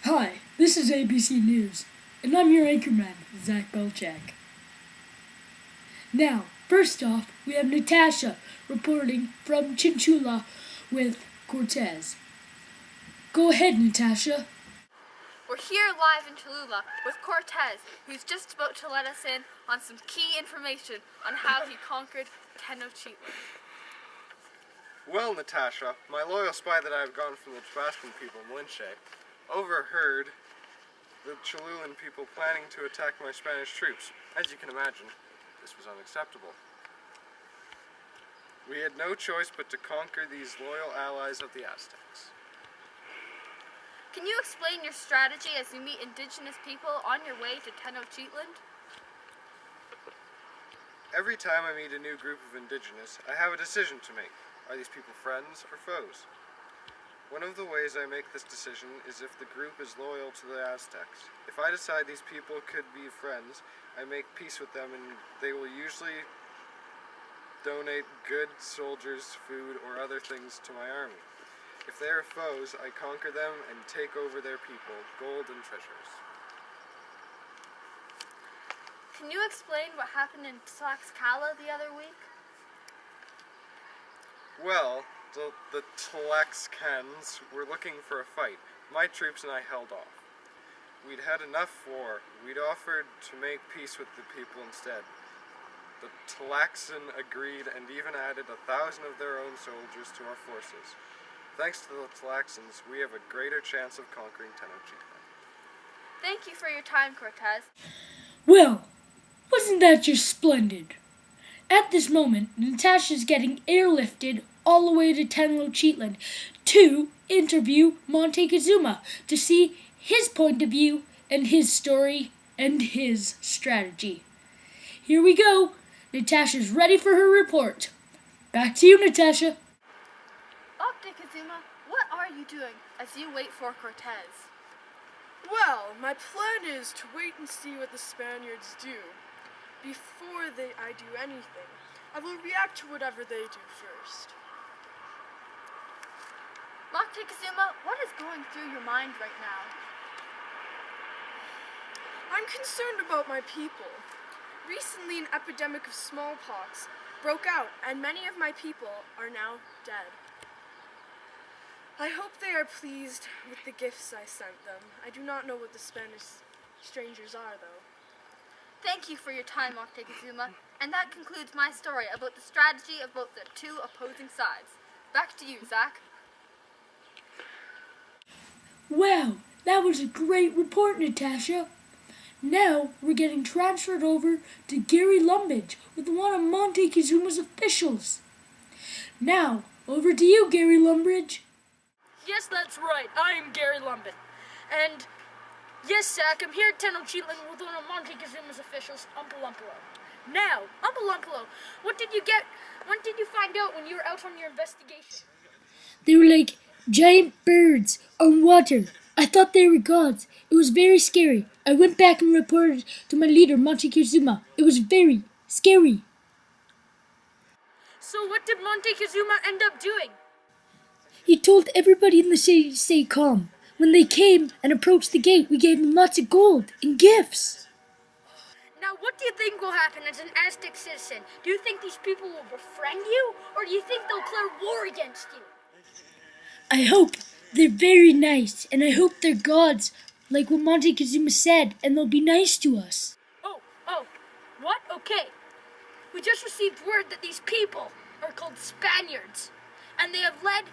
Hi, this is ABC News, and I'm your anchorman, Zach Belchak. Now, first off, we have Natasha reporting from CHILLE with Cortez. Go ahead, Natasha. We're here live in Cholula with Cortez, who's just about to let us in on some key information on how he conquered Tenochtitlan. Well, Natasha, my loyal spy that I have gotten from the Tabascan people, Malinche, overheard the Cholulan people planning to attack my Spanish troops. As you can imagine, this was unacceptable. We had no choice but to conquer these loyal allies of the Aztecs. Can you explain your strategy as you meet indigenous people on your way to Tenochtitlan? Every time I meet a new group of indigenous, I have a decision to make. Are these people friends or foes? One of the ways I make this decision is if the group is loyal to the Aztecs. If I decide these people could be friends, I make peace with them and they will usually donate goods, soldiers, food, or other things to my army. If they are foes, I conquer them and take over their people, gold and treasures. Can you explain what happened in Tlaxcala the other week? Well, the Tlaxcans were looking for a fight. My troops and I held off. We'd had enough war. We'd offered to make peace with the people instead. The Tlaxan agreed and even added 1,000 of their own soldiers to our forces. Thanks to the Tlaxans, we have a greater chance of conquering Tenochtitlan. Thank you for your time, Cortez. Well, wasn't that just splendid? At this moment, Natasha's getting airlifted all the way to Tenochtitlan to interview Montezuma to see his point of view and his story and his strategy. Here we go. Natasha's ready for her report. Back to you, Natasha. Montezuma, what are you doing as you wait for Cortez? Well, my plan is to wait and see what the Spaniards do. Before I do anything, I will react to whatever they do first. Montezuma, what is going through your mind right now? I'm concerned about my people. Recently, an epidemic of smallpox broke out, and many of my people are now dead. I hope they are pleased with the gifts I sent them. I do not know what the Spanish strangers are, though. Thank you for your time, Montezuma, and that concludes my story about the strategy of both the two opposing sides. Back to you, Zach. Wow, that was a great report, Natasha. Now we're getting transferred over to Gary Lumbridge with one of Montezuma's officials. Now, over to you, Gary Lumbridge. Yes, that's right. I am Gary Lumbridge. And yes, Zach, I'm here at Tenochtitlan with one of Montezuma's officials, Umpalumpalo. Now, Umpalumpalo, what did you find out when you were out on your investigation? They were like giant birds on water. I thought they were gods. It was very scary. I went back and reported to my leader, Montezuma. It was very scary. So what did Montezuma end up doing? He told everybody in the city to stay calm. When they came and approached the gate, we gave them lots of gold and gifts. Now, what do you think will happen as an Aztec citizen? Do you think these people will befriend you, or do you think they'll declare war against you? I hope they're very nice, and I hope they're gods, like what Montezuma said, and they'll be nice to us. Oh, what? Okay. We just received word that these people are called Spaniards, and they're led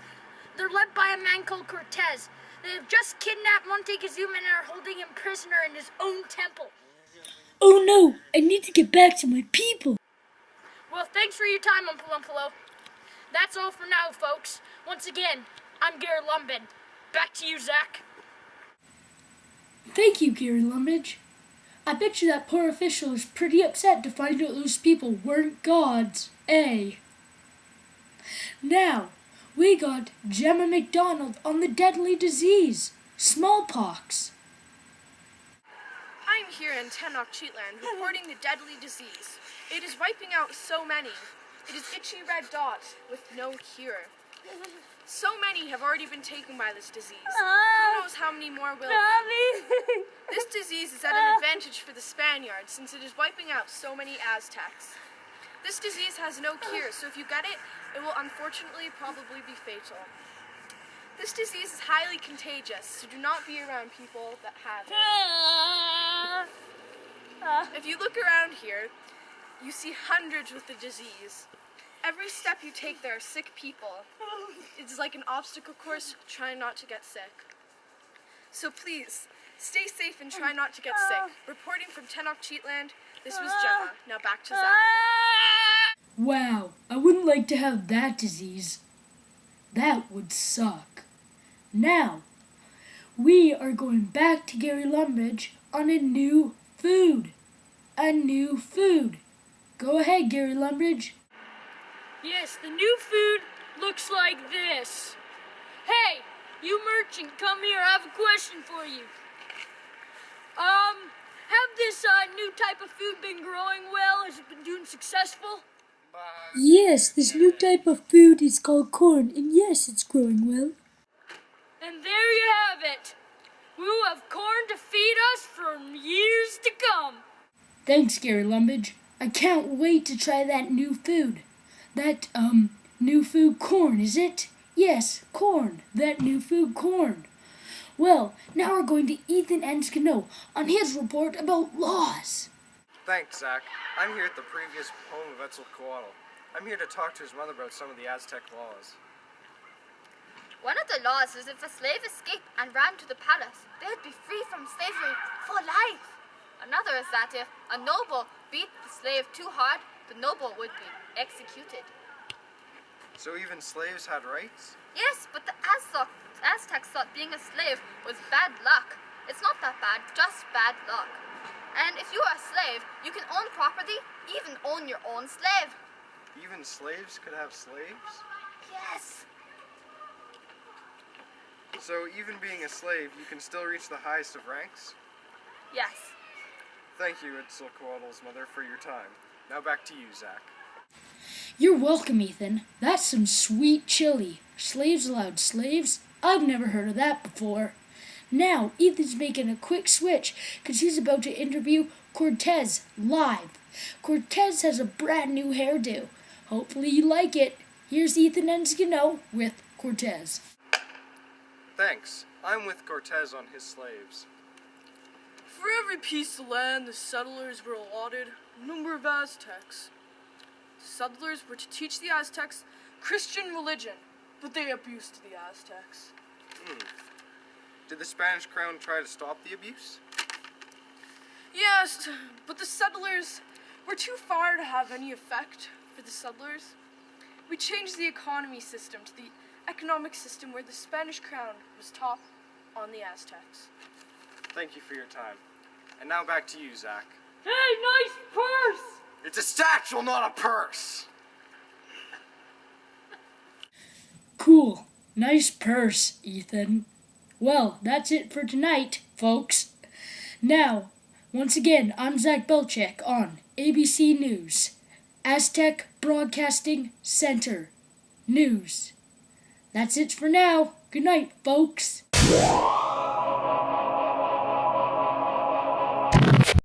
by a man called Cortez. They have just kidnapped Montezuma and are holding him prisoner in his own temple. Oh no, I need to get back to my people. Well, thanks for your time, Umpalumpalo. That's all for now, folks. Once again, I'm Gary Lumbridge. Back to you, Zach. Thank you, Gary Lumbridge. I bet you that poor official is pretty upset to find out those people weren't gods, eh? Now, we got Gemma McDonald on the deadly disease, smallpox. I'm here in Tenochtitlan reporting the deadly disease. It is wiping out so many. It is itchy red dot with no cure. So many have already been taken by this disease. Who knows how many more will be? This disease is at an advantage for the Spaniards since it is wiping out so many Aztecs. This disease has no cure, so if you get it, it will unfortunately probably be fatal. This disease is highly contagious, so do not be around people that have it. If you look around here, you see hundreds with the disease. Every step you take, there are sick people. It's like an obstacle course, trying not to get sick. So please, stay safe and try not to get sick. Reporting from Tenochtitlan, this was Gemma. Now back to Zach. Wow, I wouldn't like to have that disease. That would suck. Now, we are going back to Gary Lumbridge on a new food. A new food. Go ahead, Gary Lumbridge. Yes, the new food looks like this. Hey, you merchant, come here. I have a question for you. Have this new type of food been growing well? Has it been doing successful? Yes, this new type of food is called corn, and yes, it's growing well. And there you have it. We will have corn to feed us for years to come. Thanks, Gary Lumbridge. I can't wait to try that new food. That, new food corn, is it? Yes, corn. That new food corn. Well, now we're going to Ethan Enscano on his report about laws. Thanks, Zach. I'm here at the previous home of Quetzalcoatl. I'm here to talk to his mother about some of the Aztec laws. One of the laws is if a slave escaped and ran to the palace, they would be free from slavery for life. Another is that if a noble beat the slave too hard, the noble would be executed. So even slaves had rights? Yes, but the Aztecs thought being a slave was bad luck. It's not that bad, just bad luck. And if you are a slave, you can own property, even own your own slave. Even slaves could have slaves? Yes. So even being a slave, you can still reach the highest of ranks? Yes. Thank you, Quetzalcoatl's mother, for your time. Now back to you, Zach. You're welcome, Ethan. That's some sweet chili. Slaves allowed slaves? I've never heard of that before. Now, Ethan's making a quick switch because he's about to interview Cortez live. Cortez has a brand new hairdo. Hopefully you like it. Here's Ethan Enscano with Cortez. Thanks. I'm with Cortez on his slaves. For every piece of land, the settlers were allotted a number of Aztecs. The settlers were to teach the Aztecs Christian religion, but they abused the Aztecs. Did the Spanish crown try to stop the abuse? Yes, but the settlers were too far to have any effect for the settlers. We changed the economy system to the economic system where the Spanish crown was top on the Aztecs. Thank you for your time. And now back to you, Zach. Hey, nice purse! It's a satchel, not a purse! Cool. Nice purse, Ethan. Well, that's it for tonight, folks. Now, once again, I'm Zach Belchek on ABC News, Aztec Broadcasting Center News. That's it for now. Good night, folks.